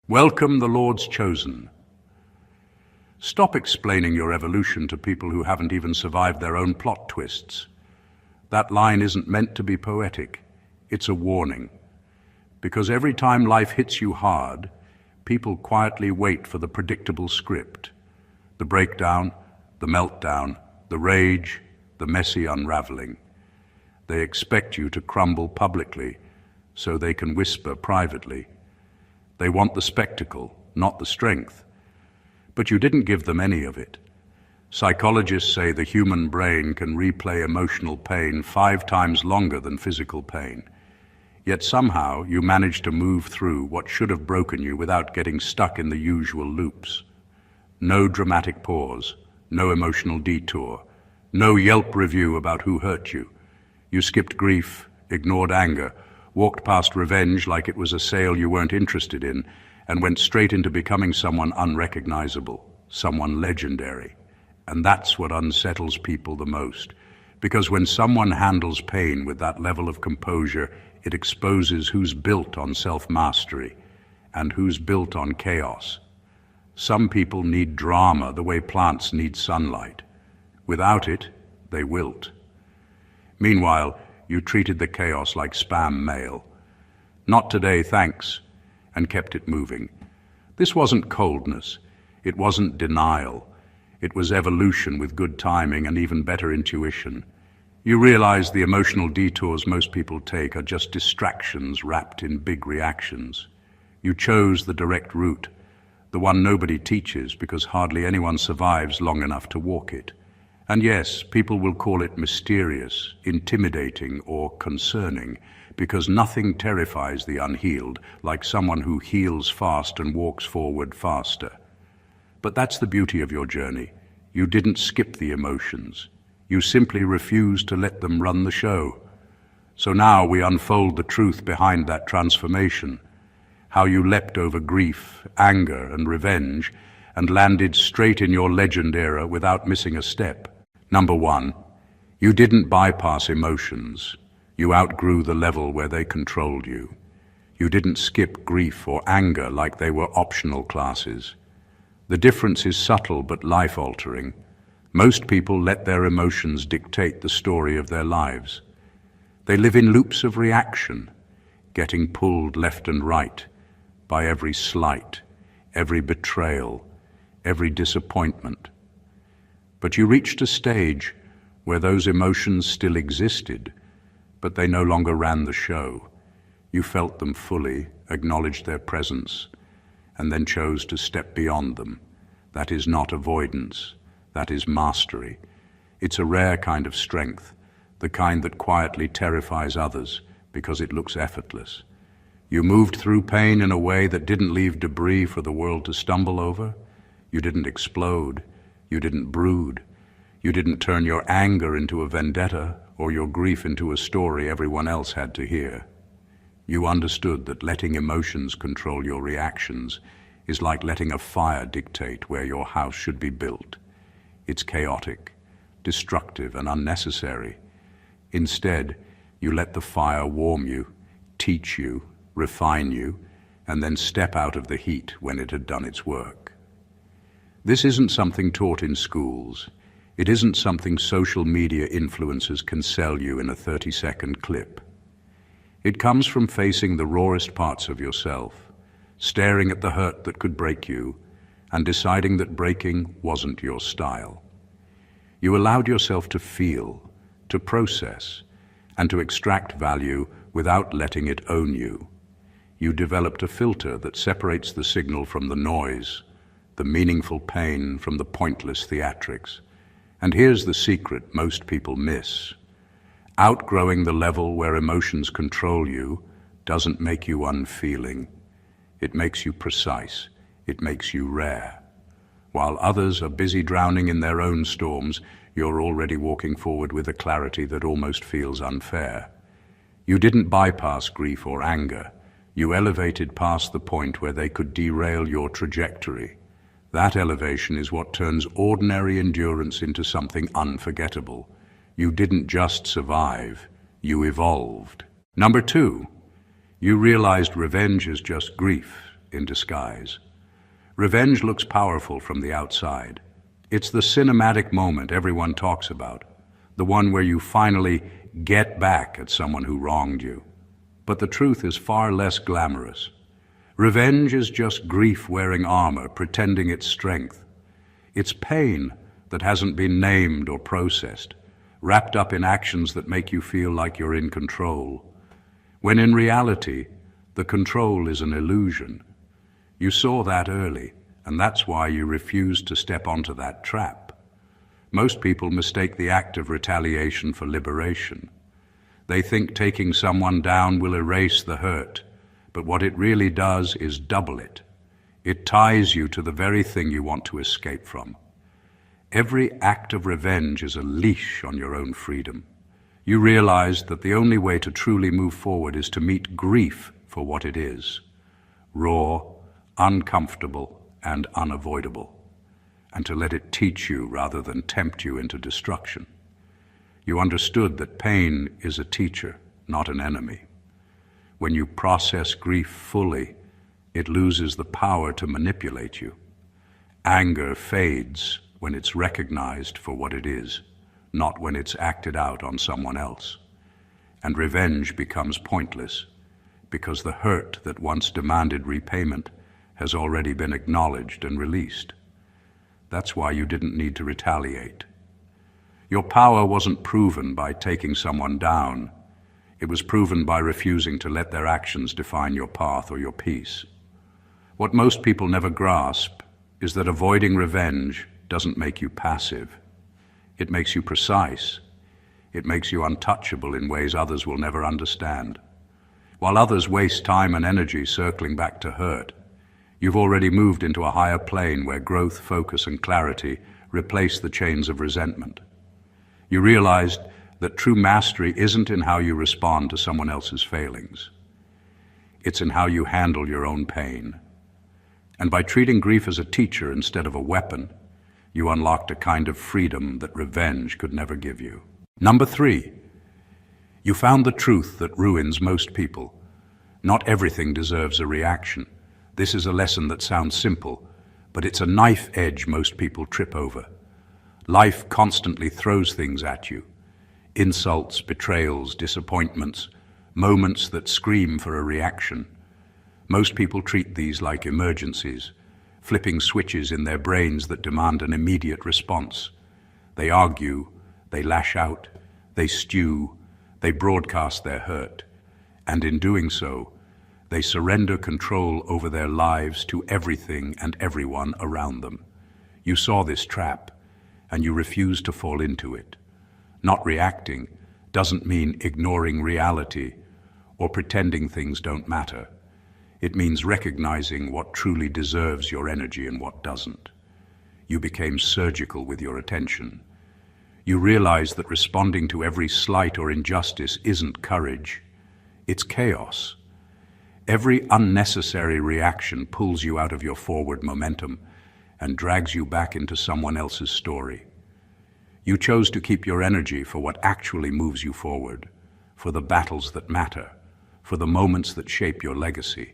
Welcome the Lord's chosen. Stop explaining your evolution to people who haven't even survived their own plot twists. That line isn't meant to be poetic. It's a warning. Because every time life hits you hard, people quietly wait for the predictable script. The breakdown, the meltdown, the rage, the messy unraveling. They expect you to crumble publicly so they can whisper privately. They want the spectacle, not the strength. But you didn't give them any of it. Psychologists say the human brain can replay emotional pain 5 times longer than physical pain. Yet somehow you managed to move through what should have broken you without getting stuck in the usual loops. No dramatic pause, no emotional detour, no Yelp review about who hurt you. You skipped grief, ignored anger, walked past revenge like it was a sale you weren't interested in, and went straight into becoming someone unrecognizable, someone legendary. And that's what unsettles people the most, because when someone handles pain with that level of composure, it exposes who's built on self-mastery and who's built on chaos. Some people need drama the way plants need sunlight. Without it, they wilt. Meanwhile, you treated the chaos like spam mail. Not today, thanks, and kept it moving. This wasn't coldness. It wasn't denial. It was evolution with good timing and even better intuition. You realize the emotional detours most people take are just distractions wrapped in big reactions. You chose the direct route, the one nobody teaches because hardly anyone survives long enough to walk it. And yes, people will call it mysterious, intimidating, or concerning, because nothing terrifies the unhealed like someone who heals fast and walks forward faster. But that's the beauty of your journey. You didn't skip the emotions. You simply refused to let them run the show. So now we unfold the truth behind that transformation, how you leapt over grief, anger, and revenge, and landed straight in your legend era without missing a step. Number 1, you didn't bypass emotions. You outgrew the level where they controlled you. You didn't skip grief or anger like they were optional classes. The difference is subtle but life-altering. Most people let their emotions dictate the story of their lives. They live in loops of reaction, getting pulled left and right by every slight, every betrayal, every disappointment. But you reached a stage where those emotions still existed, but they no longer ran the show. You felt them fully, acknowledged their presence, and then chose to step beyond them. That is not avoidance. That is mastery. It's a rare kind of strength, the kind that quietly terrifies others because it looks effortless. You moved through pain in a way that didn't leave debris for the world to stumble over. You didn't explode. You didn't brood. You didn't turn your anger into a vendetta or your grief into a story everyone else had to hear. You understood that letting emotions control your reactions is like letting a fire dictate where your house should be built. It's chaotic, destructive, and unnecessary. Instead, you let the fire warm you, teach you, refine you, and then step out of the heat when it had done its work. This isn't something taught in schools. It isn't something social media influencers can sell you in a 30-second clip. It comes from facing the rawest parts of yourself, staring at the hurt that could break you, and deciding that breaking wasn't your style. You allowed yourself to feel, to process, and to extract value without letting it own you. You developed a filter that separates the signal from the noise, the meaningful pain from the pointless theatrics. And here's the secret most people miss. Outgrowing the level where emotions control you doesn't make you unfeeling. It makes you precise. It makes you rare. While others are busy drowning in their own storms, you're already walking forward with a clarity that almost feels unfair. You didn't bypass grief or anger. You elevated past the point where they could derail your trajectory. That elevation is what turns ordinary endurance into something unforgettable. You didn't just survive, you evolved. Number 2, you realized revenge is just grief. in disguise. Revenge looks powerful from the outside. It's the cinematic moment everyone talks about, the one where you finally get back at someone who wronged you. But the truth is far less glamorous. Revenge is just grief wearing armor, pretending it's strength. It's pain that hasn't been named or processed, wrapped up in actions that make you feel like you're in control, when in reality, the control is an illusion. You saw that early, and that's why you refused to step onto that trap. Most people mistake the act of retaliation for liberation. They think taking someone down will erase the hurt, but what it really does is double it. It ties you to the very thing you want to escape from. Every act of revenge is a leash on your own freedom. You realize that the only way to truly move forward is to meet grief for what it is: raw, uncomfortable, and unavoidable, and to let it teach you rather than tempt you into destruction. You understood that pain is a teacher, not an enemy. When you process grief fully, it loses the power to manipulate you. Anger fades when it's recognized for what it is, not when it's acted out on someone else. And revenge becomes pointless, because the hurt that once demanded repayment has already been acknowledged and released. That's why you didn't need to retaliate. Your power wasn't proven by taking someone down. It was proven by refusing to let their actions define your path or your peace. What most people never grasp is that avoiding revenge doesn't make you passive. It makes you precise. It makes you untouchable in ways others will never understand. While others waste time and energy circling back to hurt, you've already moved into a higher plane where growth, focus, and clarity replace the chains of resentment. You realized that true mastery isn't in how you respond to someone else's failings. It's in how you handle your own pain. And by treating grief as a teacher instead of a weapon, you unlocked a kind of freedom that revenge could never give you. Number 3, you found the truth that ruins most people. Not everything deserves a reaction. This is a lesson that sounds simple, but it's a knife edge most people trip over. Life constantly throws things at you. Insults, betrayals, disappointments, moments that scream for a reaction. Most people treat these like emergencies, flipping switches in their brains that demand an immediate response. They argue, they lash out, they stew, they broadcast their hurt, and in doing so, they surrender control over their lives to everything and everyone around them. You saw this trap, and you refused to fall into it. Not reacting doesn't mean ignoring reality or pretending things don't matter. It means recognizing what truly deserves your energy and what doesn't. You became surgical with your attention. You realized that responding to every slight or injustice isn't courage, it's chaos. Every unnecessary reaction pulls you out of your forward momentum and drags you back into someone else's story. You chose to keep your energy for what actually moves you forward, for the battles that matter, for the moments that shape your legacy.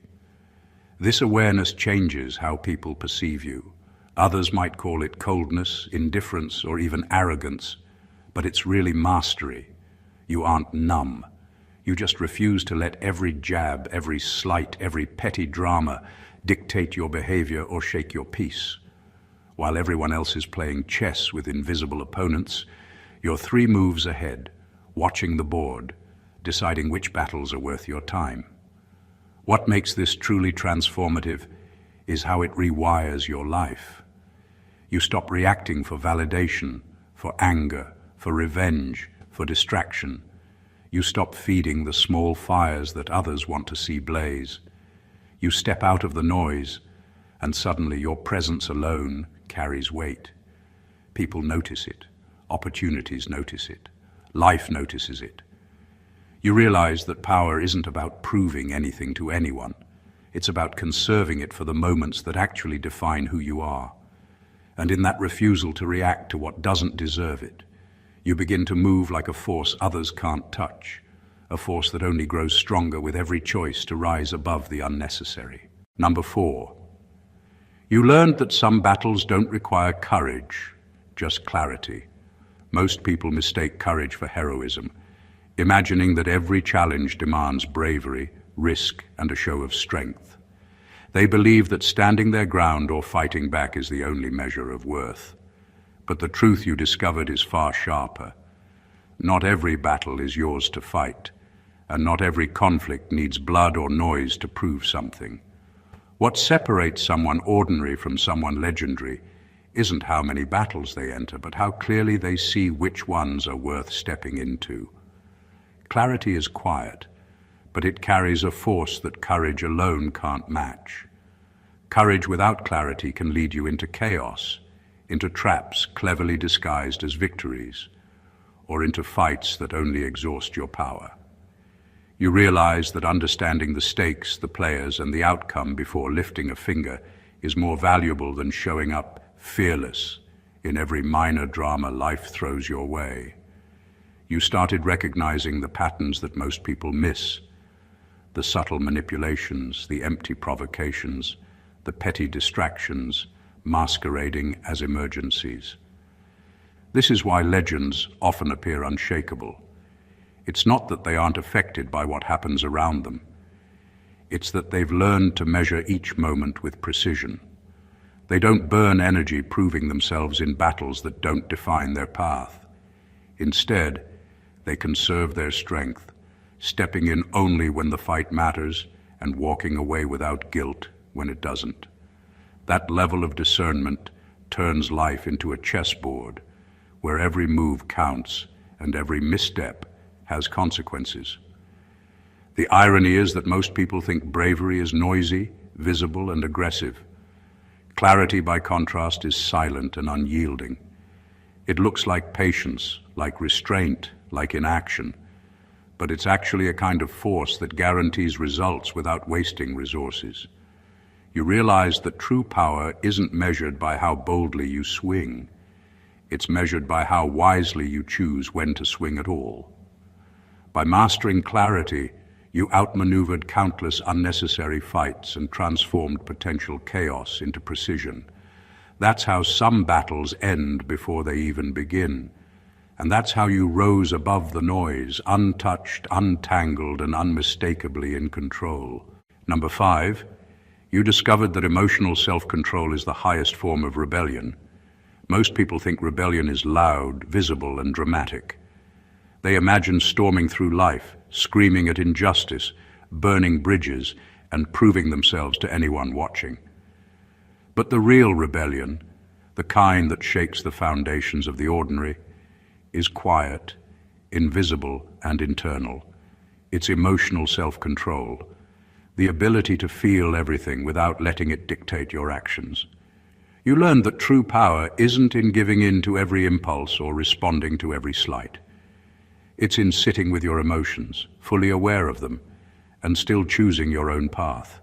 This awareness changes how people perceive you. Others might call it coldness, indifference, or even arrogance, but it's really mastery. You aren't numb. You just refuse to let every jab, every slight, every petty drama dictate your behavior or shake your peace. While everyone else is playing chess with invisible opponents, you're 3 moves ahead, watching the board, deciding which battles are worth your time. What makes this truly transformative is how it rewires your life. You stop reacting for validation, for anger, for revenge, for distraction. You stop feeding the small fires that others want to see blaze. You step out of the noise, and suddenly your presence alone carries weight. People notice it. Opportunities notice it. Life notices it. You realize that power isn't about proving anything to anyone. It's about conserving it for the moments that actually define who you are. And in that refusal to react to what doesn't deserve it, you begin to move like a force others can't touch, a force that only grows stronger with every choice to rise above the unnecessary. Number 4. You learned that some battles don't require courage, just clarity. Most people mistake courage for heroism, imagining that every challenge demands bravery, risk, and a show of strength. They believe that standing their ground or fighting back is the only measure of worth. But the truth you discovered is far sharper. Not every battle is yours to fight, and not every conflict needs blood or noise to prove something. What separates someone ordinary from someone legendary isn't how many battles they enter, but how clearly they see which ones are worth stepping into. Clarity is quiet, but it carries a force that courage alone can't match. Courage without clarity can lead you into chaos, into traps cleverly disguised as victories, or into fights that only exhaust your power. You realize that understanding the stakes, the players, and the outcome before lifting a finger is more valuable than showing up fearless in every minor drama life throws your way. You started recognizing the patterns that most people miss, the subtle manipulations, the empty provocations, the petty distractions masquerading as emergencies. This is why legends often appear unshakable. It's not that they aren't affected by what happens around them. It's that they've learned to measure each moment with precision. They don't burn energy proving themselves in battles that don't define their path. Instead, they conserve their strength, stepping in only when the fight matters and walking away without guilt when it doesn't. That level of discernment turns life into a chessboard where every move counts and every misstep has consequences. The irony is that most people think bravery is noisy, visible, and aggressive. Clarity, by contrast, is silent and unyielding. It looks like patience, like restraint, like inaction, but it's actually a kind of force that guarantees results without wasting resources. You realize that true power isn't measured by how boldly you swing. It's measured by how wisely you choose when to swing at all. By mastering clarity, you outmaneuvered countless unnecessary fights and transformed potential chaos into precision. That's how some battles end before they even begin. And that's how you rose above the noise, untouched, untangled, and unmistakably in control. Number 5, you discovered that emotional self-control is the highest form of rebellion. Most people think rebellion is loud, visible, and dramatic. They imagine storming through life, screaming at injustice, burning bridges, and proving themselves to anyone watching. But the real rebellion, the kind that shakes the foundations of the ordinary, is quiet, invisible, and internal. It's emotional self-control, the ability to feel everything without letting it dictate your actions. You learned that true power isn't in giving in to every impulse or responding to every slight. It's in sitting with your emotions, fully aware of them, and still choosing your own path.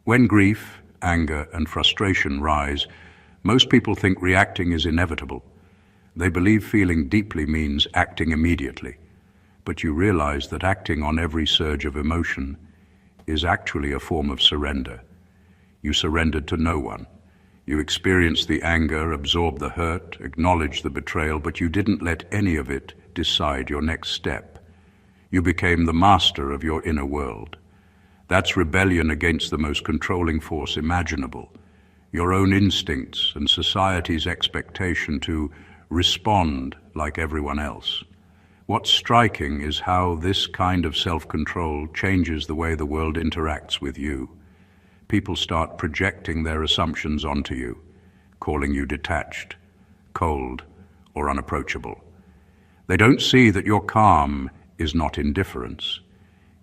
When grief, anger, and frustration rise, most people think reacting is inevitable. They believe feeling deeply means acting immediately. But you realize that acting on every surge of emotion is actually a form of surrender. You surrendered to no one. You experienced the anger, absorbed the hurt, acknowledged the betrayal, but you didn't let any of it decide your next step. You became the master of your inner world. That's rebellion against the most controlling force imaginable, your own instincts and society's expectation to respond like everyone else. What's striking is how this kind of self-control changes the way the world interacts with you. People start projecting their assumptions onto you, calling you detached, cold, or unapproachable. They don't see that your calm is not indifference.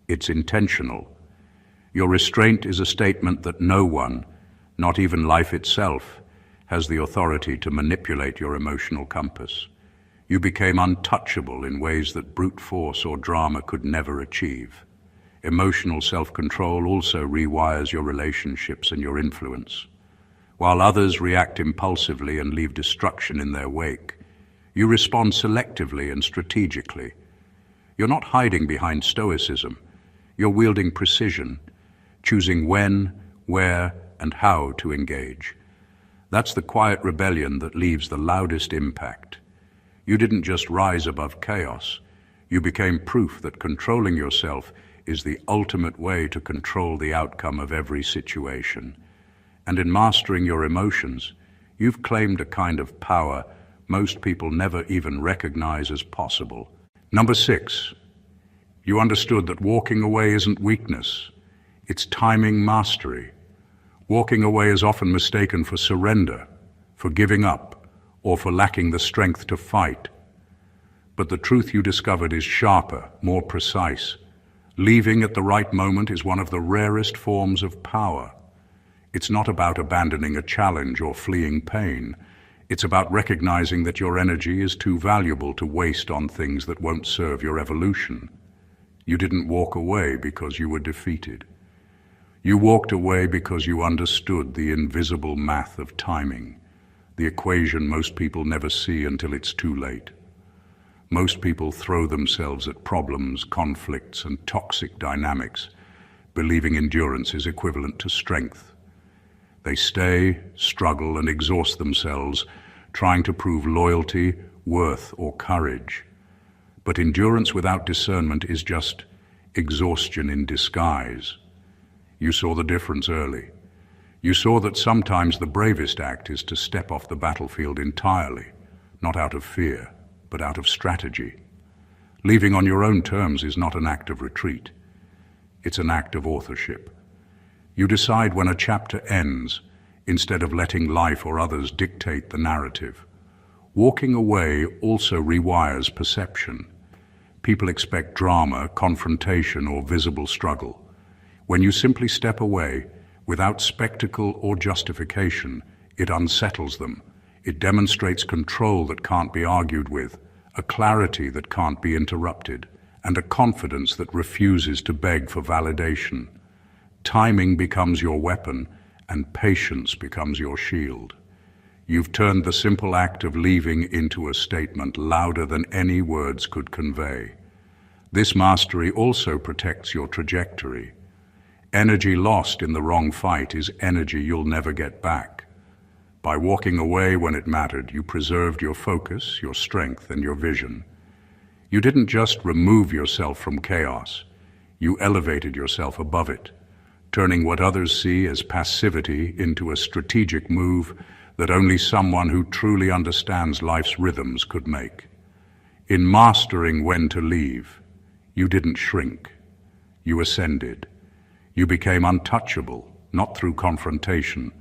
It's intentional. Your restraint is a statement that no one, not even life itself, has the authority to manipulate your emotional compass. You became untouchable in ways that brute force or drama could never achieve. Emotional self-control also rewires your relationships and your influence. While others react impulsively and leave destruction in their wake, you respond selectively and strategically. You're not hiding behind stoicism. You're wielding precision, choosing when, where, and how to engage. That's the quiet rebellion that leaves the loudest impact. You didn't just rise above chaos. You became proof that controlling yourself is the ultimate way to control the outcome of every situation. And in mastering your emotions, you've claimed a kind of power most people never even recognize as possible. Number 6, you understood that walking away isn't weakness. It's timing mastery. Walking away is often mistaken for surrender, for giving up, or for lacking the strength to fight. But the truth you discovered is sharper, more precise. Leaving at the right moment is one of the rarest forms of power. It's not about abandoning a challenge or fleeing pain. It's about recognizing that your energy is too valuable to waste on things that won't serve your evolution. You didn't walk away because you were defeated. You walked away because you understood the invisible math of timing, the equation most people never see until it's too late. Most people throw themselves at problems, conflicts, and toxic dynamics, believing endurance is equivalent to strength. They stay, struggle, and exhaust themselves, trying to prove loyalty, worth, or courage. But endurance without discernment is just exhaustion in disguise. You saw the difference early. You saw that sometimes the bravest act is to step off the battlefield entirely, not out of fear, but out of strategy. Leaving on your own terms is not an act of retreat. It's an act of authorship. You decide when a chapter ends, instead of letting life or others dictate the narrative. Walking away also rewires perception. People expect drama, confrontation, or visible struggle. When you simply step away, without spectacle or justification, it unsettles them. It demonstrates control that can't be argued with, a clarity that can't be interrupted, and a confidence that refuses to beg for validation. Timing becomes your weapon, and patience becomes your shield. You've turned the simple act of leaving into a statement louder than any words could convey. This mastery also protects your trajectory. Energy lost in the wrong fight is energy you'll never get back. By walking away when it mattered, you preserved your focus, your strength, and your vision. You didn't just remove yourself from chaos, you elevated yourself above it, turning what others see as passivity into a strategic move that only someone who truly understands life's rhythms could make. In mastering when to leave, you didn't shrink, you ascended. You became untouchable, not through confrontation,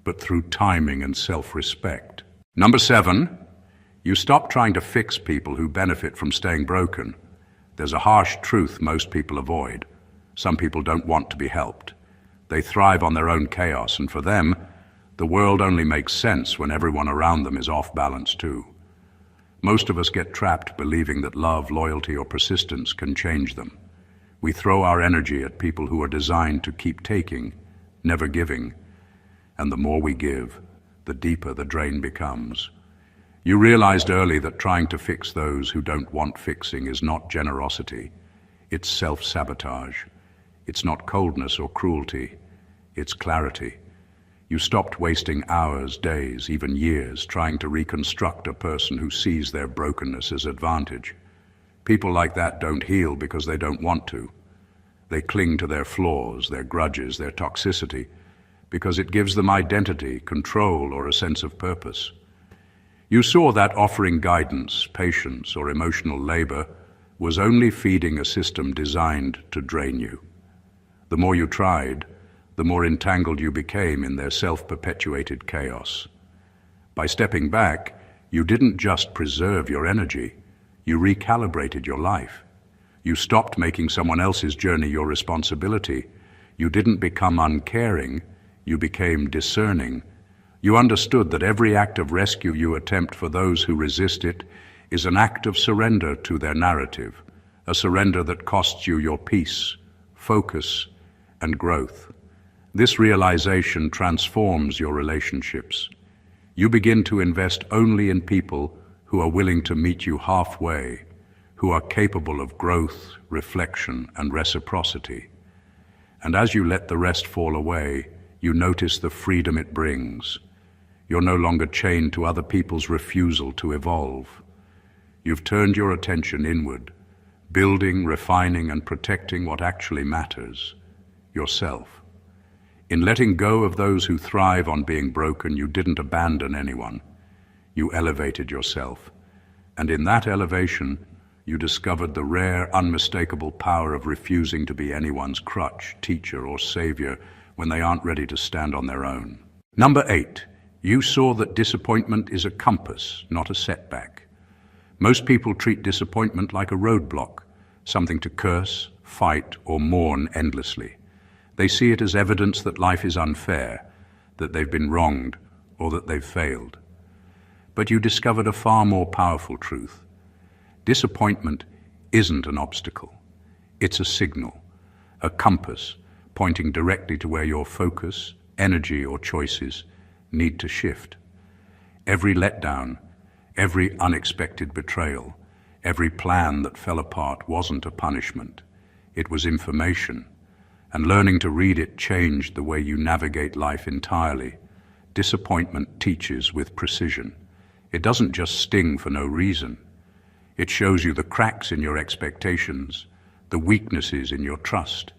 but through timing and self-respect. Number 7, you stopped trying to fix people who benefit from staying broken. There's a harsh truth most people avoid. Some people don't want to be helped. They thrive on their own chaos, and for them, the world only makes sense when everyone around them is off balance too. Most of us get trapped believing that love, loyalty, or persistence can change them. We throw our energy at people who are designed to keep taking, never giving. And the more we give, the deeper the drain becomes. You realized early that trying to fix those who don't want fixing is not generosity. It's self-sabotage. It's not coldness or cruelty. It's clarity. You stopped wasting hours, days, even years trying to reconstruct a person who sees their brokenness as advantage. People like that don't heal because they don't want to. They cling to their flaws, their grudges, their toxicity, because it gives them identity, control, or a sense of purpose. You saw that offering guidance, patience, or emotional labor was only feeding a system designed to drain you. The more you tried, the more entangled you became in their self-perpetuated chaos. By stepping back, you didn't just preserve your energy, you recalibrated your life. You stopped making someone else's journey your responsibility. You didn't become uncaring, you became discerning. You understood that every act of rescue you attempt for those who resist it is an act of surrender to their narrative, a surrender that costs you your peace, focus, and growth. This realization transforms your relationships. You begin to invest only in people who are willing to meet you halfway, who are capable of growth, reflection, and reciprocity. And as you let the rest fall away, you notice the freedom it brings. You're no longer chained to other people's refusal to evolve. You've turned your attention inward, building, refining, and protecting what actually matters, yourself. In letting go of those who thrive on being broken, you didn't abandon anyone. You elevated yourself. And in that elevation, you discovered the rare, unmistakable power of refusing to be anyone's crutch, teacher, or savior when they aren't ready to stand on their own. Number 8, you saw that disappointment is a compass, not a setback. Most people treat disappointment like a roadblock, something to curse, fight, or mourn endlessly. They see it as evidence that life is unfair, that they've been wronged, or that they've failed. But you discovered a far more powerful truth. Disappointment isn't an obstacle. It's a signal, a compass, pointing directly to where your focus, energy, or choices need to shift. Every letdown, every unexpected betrayal, every plan that fell apart wasn't a punishment. It was information, and learning to read it changed the way you navigate life entirely. Disappointment teaches with precision. It doesn't just sting for no reason. It shows you the cracks in your expectations, the weaknesses in your trust,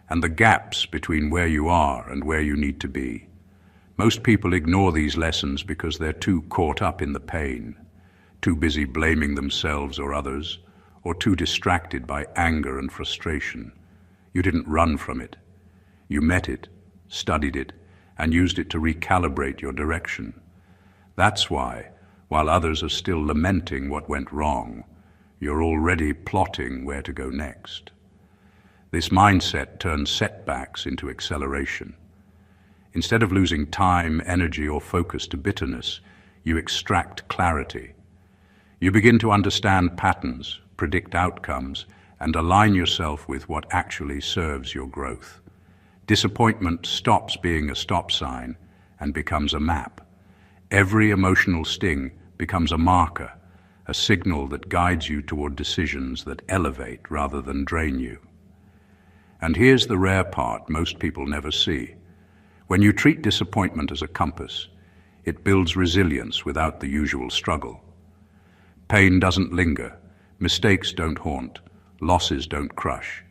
and the gaps between where you are and where you need to be. Most people ignore these lessons because they're too caught up in the pain, too busy blaming themselves or others, or too distracted by anger and frustration. You didn't run from it. You met it, studied it, and used it to recalibrate your direction. That's why, while others are still lamenting what went wrong, you're already plotting where to go next. This mindset turns setbacks into acceleration. Instead of losing time, energy, or focus to bitterness, you extract clarity. You begin to understand patterns, predict outcomes, and align yourself with what actually serves your growth. Disappointment stops being a stop sign and becomes a map. Every emotional sting becomes a marker, a signal that guides you toward decisions that elevate rather than drain you. And here's the rare part most people never see. When you treat disappointment as a compass, it builds resilience without the usual struggle. Pain doesn't linger, mistakes don't haunt, losses don't crush.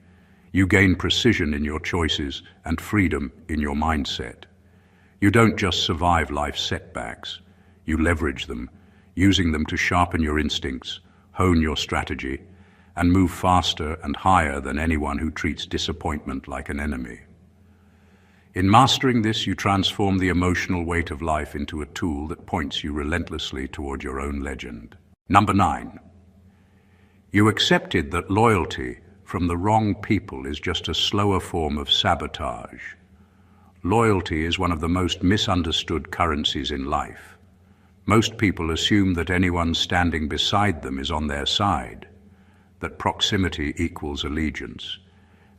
You gain precision in your choices and freedom in your mindset. You don't just survive life's setbacks, you leverage them, using them to sharpen your instincts, hone your strategy, and move faster and higher than anyone who treats disappointment like an enemy. In mastering this, you transform the emotional weight of life into a tool that points you relentlessly toward your own legend. Number 9. You accepted that loyalty from the wrong people is just a slower form of sabotage. Loyalty is one of the most misunderstood currencies in life. Most people assume that anyone standing beside them is on their side, that proximity equals allegiance,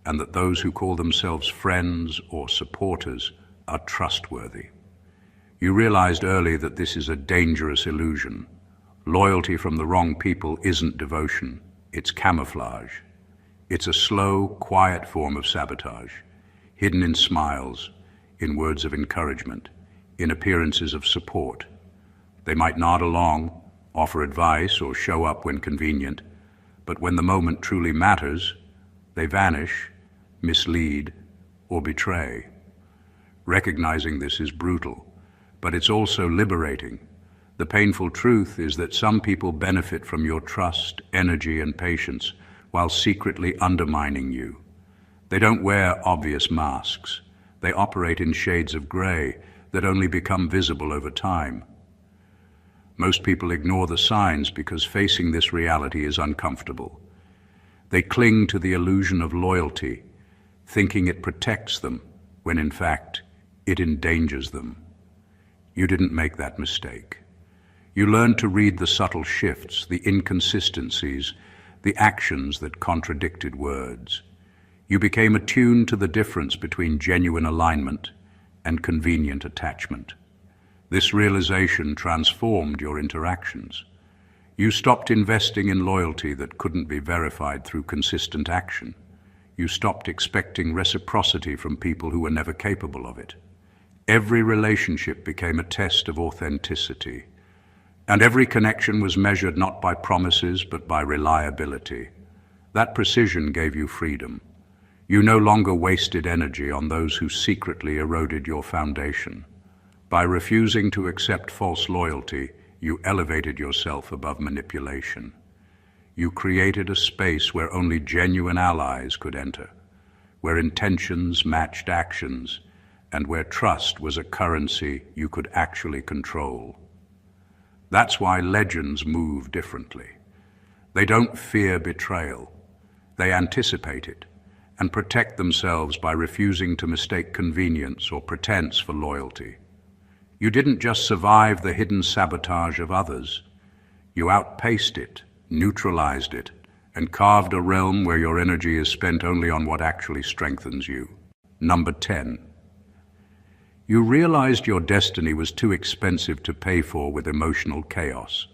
and that those who call themselves friends or supporters are trustworthy. You realized early that this is a dangerous illusion. Loyalty from the wrong people isn't devotion, it's camouflage. It's a slow, quiet form of sabotage, hidden in smiles, in words of encouragement, in appearances of support. They might nod along, offer advice, or show up when convenient, but when the moment truly matters, they vanish, mislead, or betray. Recognizing this is brutal, but it's also liberating. The painful truth is that some people benefit from your trust, energy, and patience while secretly undermining you. They don't wear obvious masks. They operate in shades of gray that only become visible over time. Most people ignore the signs because facing this reality is uncomfortable. They cling to the illusion of loyalty, thinking it protects them, when in fact, it endangers them. You didn't make that mistake. You learned to read the subtle shifts, the inconsistencies, the actions that contradicted words. You became attuned to the difference between genuine alignment and convenient attachment. This realization transformed your interactions. You stopped investing in loyalty that couldn't be verified through consistent action. You stopped expecting reciprocity from people who were never capable of it. Every relationship became a test of authenticity, and every connection was measured not by promises but by reliability. That precision gave you freedom. You no longer wasted energy on those who secretly eroded your foundation. By refusing to accept false loyalty, you elevated yourself above manipulation. You created a space where only genuine allies could enter, where intentions matched actions, and where trust was a currency you could actually control. That's why legends move differently. They don't fear betrayal. They anticipate it and protect themselves by refusing to mistake convenience or pretense for loyalty. You didn't just survive the hidden sabotage of others. You outpaced it, neutralized it, and carved a realm where your energy is spent only on what actually strengthens you. Number 10. You realized your destiny was too expensive to pay for with emotional chaos.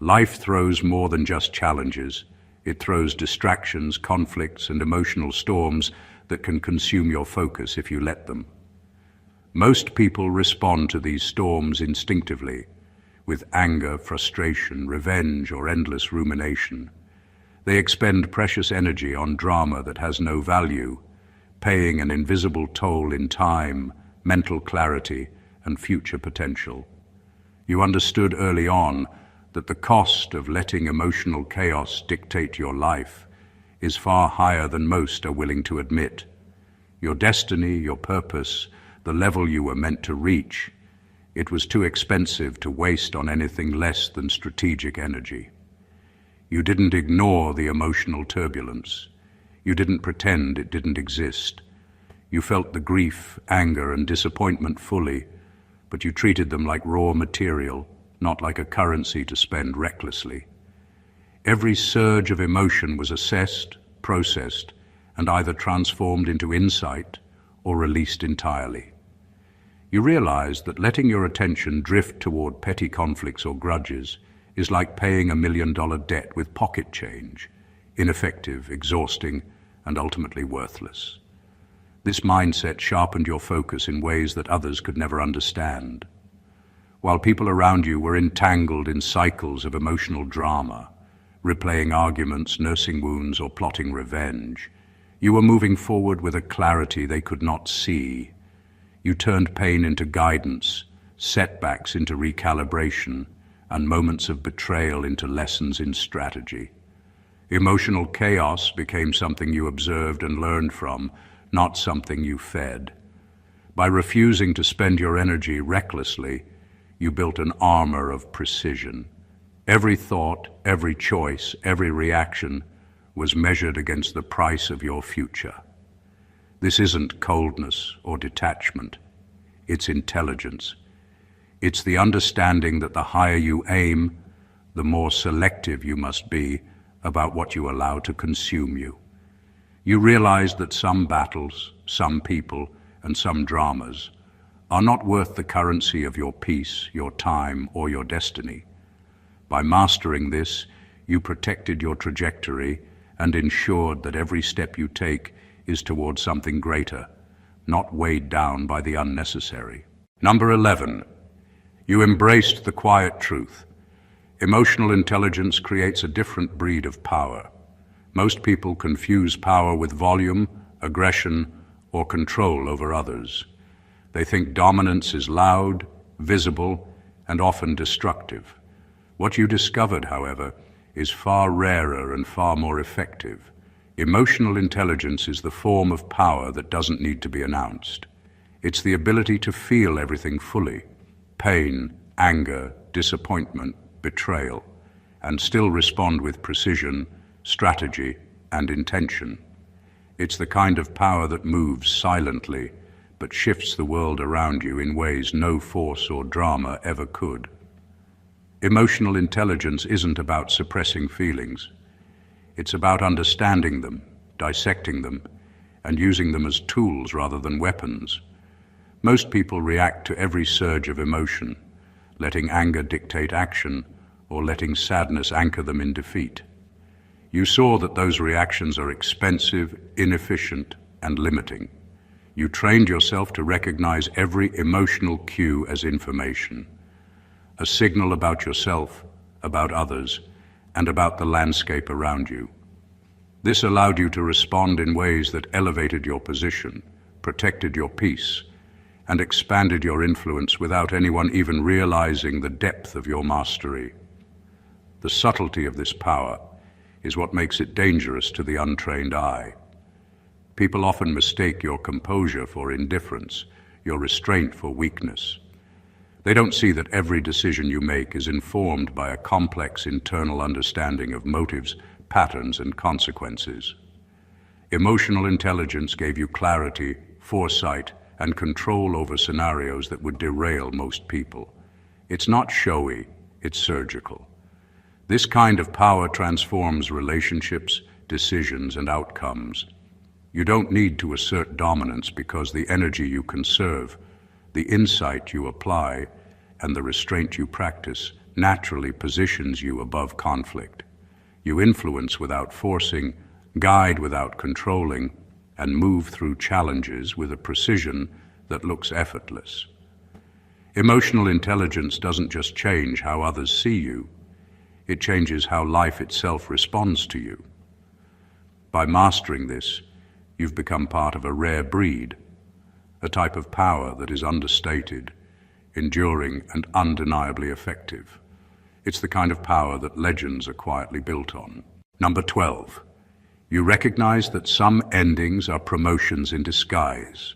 Life throws more than just challenges. It throws distractions, conflicts, and emotional storms that can consume your focus if you let them. Most people respond to these storms instinctively, with anger, frustration, revenge, or endless rumination. They expend precious energy on drama that has no value, paying an invisible toll in time, mental clarity, and future potential. You understood early on that the cost of letting emotional chaos dictate your life is far higher than most are willing to admit. Your destiny, your purpose, the level you were meant to reach, it was too expensive to waste on anything less than strategic energy. You didn't ignore the emotional turbulence. You didn't pretend it didn't exist. You felt the grief, anger, and disappointment fully, but you treated them like raw material, not like a currency to spend recklessly. Every surge of emotion was assessed, processed, and either transformed into insight or released entirely. You realized that letting your attention drift toward petty conflicts or grudges is like paying $1 million debt with pocket change, ineffective, exhausting, and ultimately worthless. This mindset sharpened your focus in ways that others could never understand. While people around you were entangled in cycles of emotional drama, replaying arguments, nursing wounds, or plotting revenge, you were moving forward with a clarity they could not see. You turned pain into guidance, setbacks into recalibration, and moments of betrayal into lessons in strategy. Emotional chaos became something you observed and learned from, not something you fed. By refusing to spend your energy recklessly, you built an armor of precision. Every thought, every choice, every reaction was measured against the price of your future. This isn't coldness or detachment. It's intelligence. It's the understanding that the higher you aim, the more selective you must be about what you allow to consume you. You realize that some battles, some people, and some dramas are not worth the currency of your peace, your time, or your destiny. By mastering this, you protected your trajectory and ensured that every step you take is towards something greater, not weighed down by the unnecessary. Number 11. You embraced the quiet truth. Emotional intelligence creates a different breed of power. Most people confuse power with volume, aggression, or control over others. They think dominance is loud, visible, and often destructive. What you discovered, however, is far rarer and far more effective. Emotional intelligence is the form of power that doesn't need to be announced. It's the ability to feel everything fully, pain, anger, disappointment, betrayal, and still respond with precision, strategy, and intention. It's the kind of power that moves silently, but shifts the world around you in ways no force or drama ever could. Emotional intelligence isn't about suppressing feelings. It's about understanding them, dissecting them, and using them as tools rather than weapons. Most people react to every surge of emotion, letting anger dictate action or letting sadness anchor them in defeat. You saw that those reactions are expensive, inefficient, and limiting. You trained yourself to recognize every emotional cue as information, a signal about yourself, about others, and about the landscape around you. This allowed you to respond in ways that elevated your position, protected your peace, and expanded your influence without anyone even realizing the depth of your mastery. The subtlety of this power is what makes it dangerous to the untrained eye. People often mistake your composure for indifference, your restraint for weakness. They don't see that every decision you make is informed by a complex internal understanding of motives, patterns, and consequences. Emotional intelligence gave you clarity, foresight, and control over scenarios that would derail most people. It's not showy, it's surgical. This kind of power transforms relationships, decisions, and outcomes. You don't need to assert dominance because the energy you conserve, the insight you apply, and the restraint you practice naturally positions you above conflict. You influence without forcing, guide without controlling, and move through challenges with a precision that looks effortless. Emotional intelligence doesn't just change how others see you, it changes how life itself responds to you. By mastering this, you've become part of a rare breed, a type of power that is understated, enduring, and undeniably effective. It's the kind of power that legends are quietly built on. Number 12. You recognize that some endings are promotions in disguise.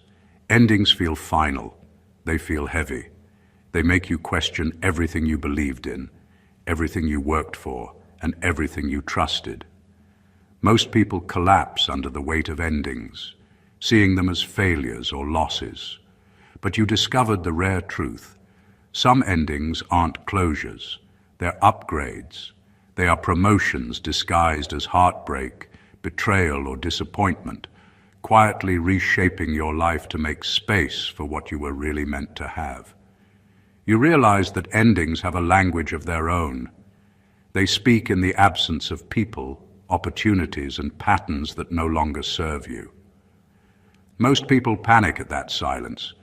Endings feel final. They feel heavy. They make you question everything you believed in, everything you worked for, and everything you trusted. Most people collapse under the weight of endings, seeing them as failures or losses. But you discovered the rare truth. Some endings aren't closures. They're upgrades. They are promotions disguised as heartbreak, betrayal, or disappointment, quietly reshaping your life to make space for what you were really meant to have. You realize that endings have a language of their own. They speak in the absence of people, opportunities, and patterns that no longer serve you. Most people panic at that silence,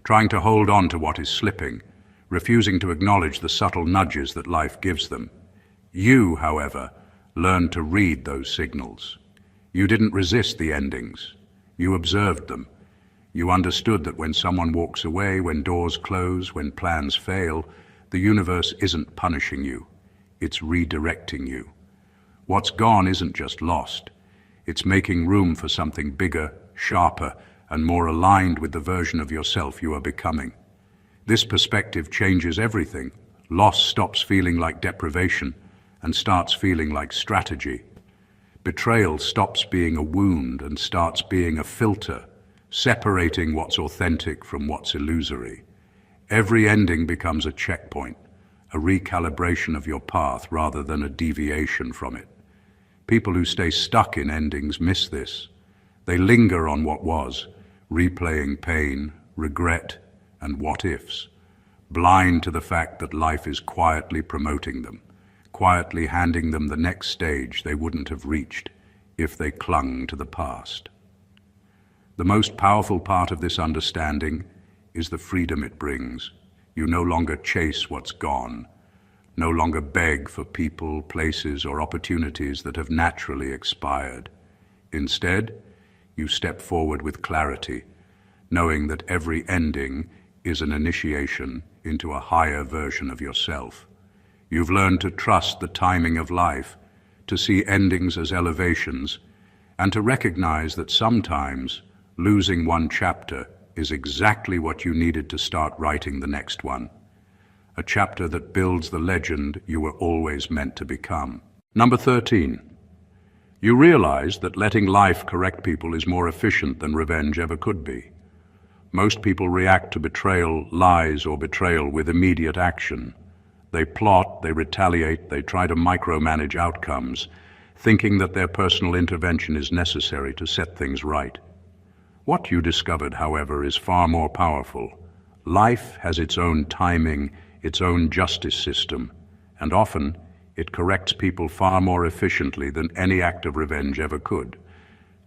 trying to hold on to what is slipping, refusing to acknowledge the subtle nudges that life gives them. You, however, learned to read those signals. You didn't resist the endings. You observed them. You understood that when someone walks away, when doors close, when plans fail, the universe isn't punishing you. It's redirecting you. What's gone isn't just lost. It's making room for something bigger, sharper, and more aligned with the version of yourself you are becoming. This perspective changes everything. Loss stops feeling like deprivation and starts feeling like strategy. Betrayal stops being a wound and starts being a filter, separating what's authentic from what's illusory. Every ending becomes a checkpoint, a recalibration of your path rather than a deviation from it. People who stay stuck in endings miss this. They linger on what was, replaying pain, regret, and what-ifs, blind to the fact that life is quietly promoting them, quietly handing them the next stage they wouldn't have reached if they clung to the past. The most powerful part of this understanding is the freedom it brings. You no longer chase what's gone, no longer beg for people, places, or opportunities that have naturally expired. Instead, you step forward with clarity, knowing that every ending is an initiation into a higher version of yourself. You've learned to trust the timing of life, to see endings as elevations, and to recognize that sometimes losing one chapter is exactly what you needed to start writing the next one, a chapter that builds the legend you were always meant to become. Number 13. You realize that letting life correct people is more efficient than revenge ever could be. Most people react to betrayal, lies, or betrayal with immediate action. They plot, they retaliate, they try to micromanage outcomes, thinking that their personal intervention is necessary to set things right. What you discovered, however, is far more powerful. Life has its own timing, its own justice system, and often It corrects people far more efficiently than any act of revenge ever could.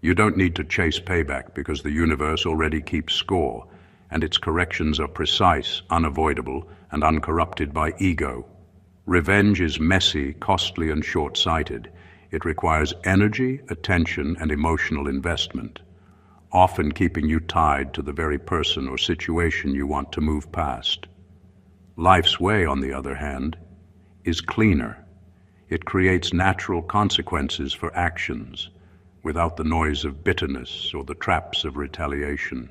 You don't need to chase payback because the universe already keeps score, and its corrections are precise, unavoidable, and uncorrupted by ego. Revenge is messy, costly, and short-sighted. It requires energy, attention, and emotional investment, often keeping you tied to the very person or situation you want to move past. Life's way, on the other hand, is cleaner. It creates natural consequences for actions, without the noise of bitterness or the traps of retaliation.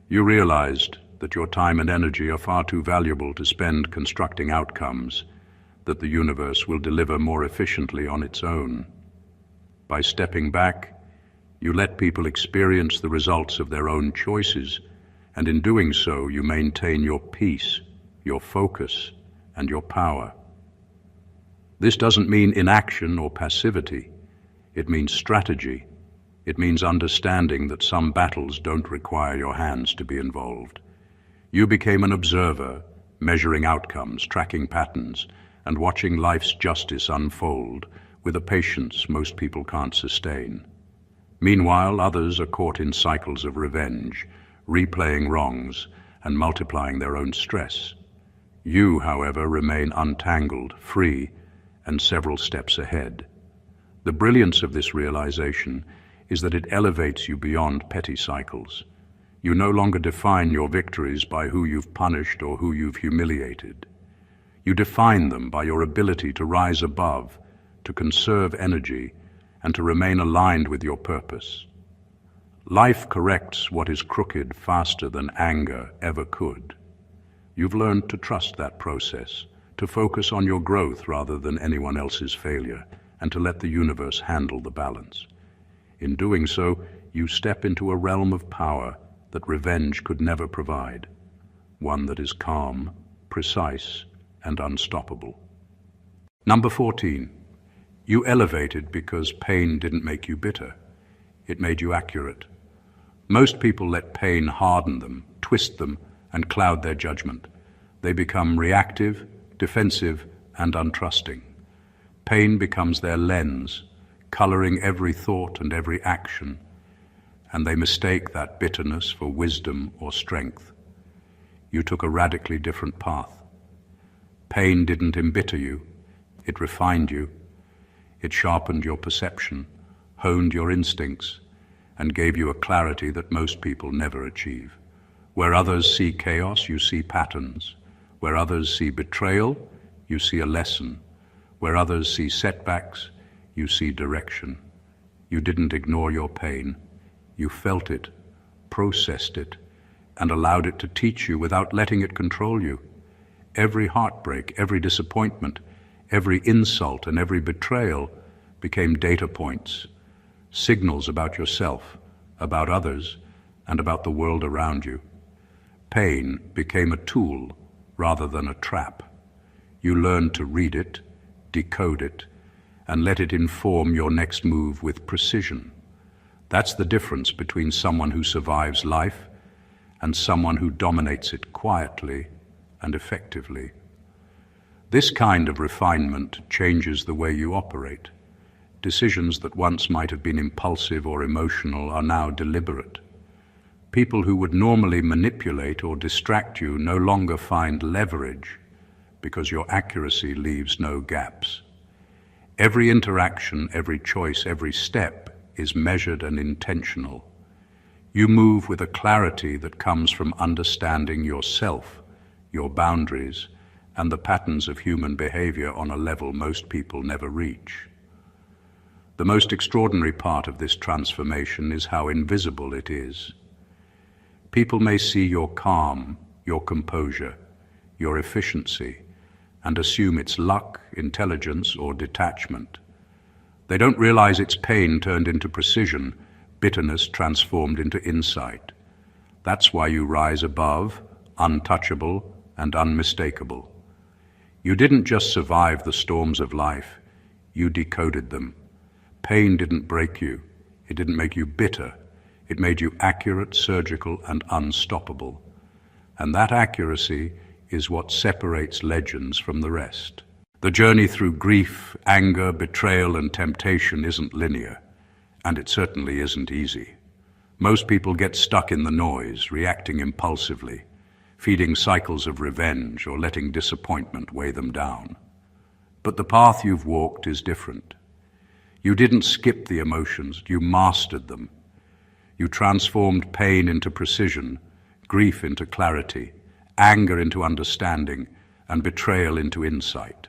You realized that your time and energy are far too valuable to spend constructing outcomes that the universe will deliver more efficiently on its own. By stepping back, you let people experience the results of their own choices, and in doing so, you maintain your peace, your focus, and your power. This doesn't mean inaction or passivity. It means strategy. It means understanding that some battles don't require your hands to be involved. You became an observer, measuring outcomes, tracking patterns, and watching life's justice unfold with a patience most people can't sustain. Meanwhile, others are caught in cycles of revenge, replaying wrongs and multiplying their own stress. You, however, remain untangled, free, and several steps ahead. The brilliance of this realization is that it elevates you beyond petty cycles. You no longer define your victories by who you've punished or who you've humiliated. You define them by your ability to rise above, to conserve energy, and to remain aligned with your purpose. Life corrects what is crooked faster than anger ever could. You've learned to trust that process, to focus on your growth rather than anyone else's failure, and to let the universe handle the balance. In doing so, you step into a realm of power that revenge could never provide, one that is calm, precise, and unstoppable. Number 14. You elevated because pain didn't make you bitter. It made you accurate. Most people let pain harden them, twist them, and cloud their judgment. They become reactive, defensive, and untrusting. Pain becomes their lens, coloring every thought and every action, and they mistake that bitterness for wisdom or strength. You took a radically different path. Pain didn't embitter you, it refined you. It sharpened your perception, honed your instincts, and gave you a clarity that most people never achieve. Where others see chaos, you see patterns. Where others see betrayal, you see a lesson. Where others see setbacks, you see direction. You didn't ignore your pain. You felt it, processed it, and allowed it to teach you without letting it control you. Every heartbreak, every disappointment, every insult, and every betrayal became data points, signals about yourself, about others, and about the world around you. Pain became a tool rather than a trap. You learned to read it, decode it, and let it inform your next move with precision. That's the difference between someone who survives life and someone who dominates it quietly and effectively. This kind of refinement changes the way you operate. Decisions that once might have been impulsive or emotional are now deliberate. People who would normally manipulate or distract you no longer find leverage because your accuracy leaves no gaps. Every interaction, every choice, every step is measured and intentional. You move with a clarity that comes from understanding yourself, your boundaries, and the patterns of human behavior on a level most people never reach. The most extraordinary part of this transformation is how invisible it is. People may see your calm, your composure, your efficiency, and assume it's luck, intelligence, or detachment. They don't realize it's pain turned into precision, bitterness transformed into insight. That's why you rise above, untouchable, and unmistakable. You didn't just survive the storms of life, you decoded them. Pain didn't break you, it didn't make you bitter, it made you accurate, surgical, and unstoppable. And that accuracy is what separates legends from the rest. The journey through grief, anger, betrayal, and temptation isn't linear, and it certainly isn't easy. Most people get stuck in the noise, reacting impulsively, feeding cycles of revenge or letting disappointment weigh them down. But the path you've walked is different. You didn't skip the emotions, you mastered them. You transformed pain into precision, grief into clarity, anger into understanding, and betrayal into insight.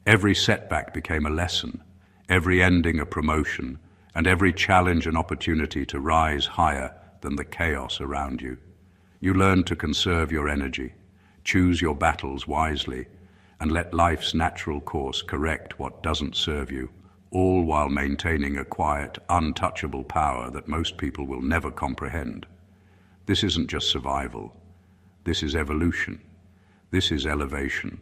Every setback became a lesson, every ending a promotion, and every challenge an opportunity to rise higher than the chaos around you. You learned to conserve your energy, choose your battles wisely, and let life's natural course correct what doesn't serve you, all while maintaining a quiet, untouchable power that most people will never comprehend. This isn't just survival. This is evolution. This is elevation.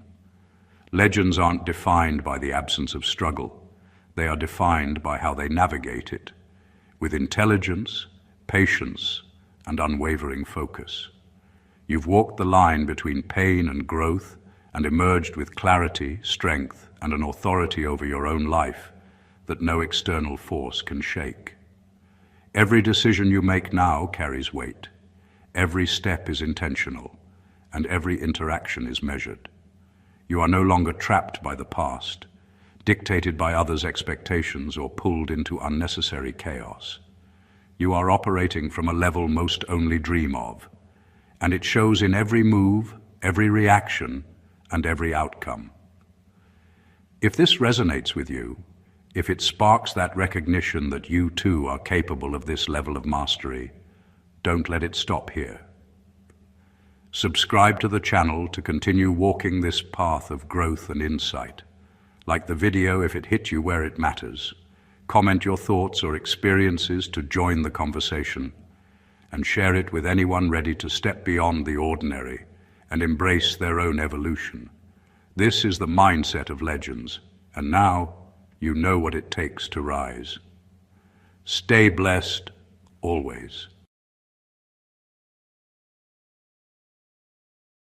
Legends aren't defined by the absence of struggle. They are defined by how they navigate it, with intelligence, patience, and unwavering focus. You've walked the line between pain and growth and emerged with clarity, strength, and an authority over your own life that no external force can shake. Every decision you make now carries weight. Every step is intentional, and every interaction is measured. You are no longer trapped by the past, dictated by others' expectations or pulled into unnecessary chaos. You are operating from a level most only dream of, and it shows in every move, every reaction, and every outcome. If this resonates with you, if it sparks that recognition that you too are capable of this level of mastery, don't let it stop here. Subscribe to the channel to continue walking this path of growth and insight. Like the video if it hit you where it matters. Comment your thoughts or experiences to join the conversation, and share it with anyone ready to step beyond the ordinary and embrace their own evolution. This is the mindset of legends, and now you know what it takes to rise. Stay blessed, always.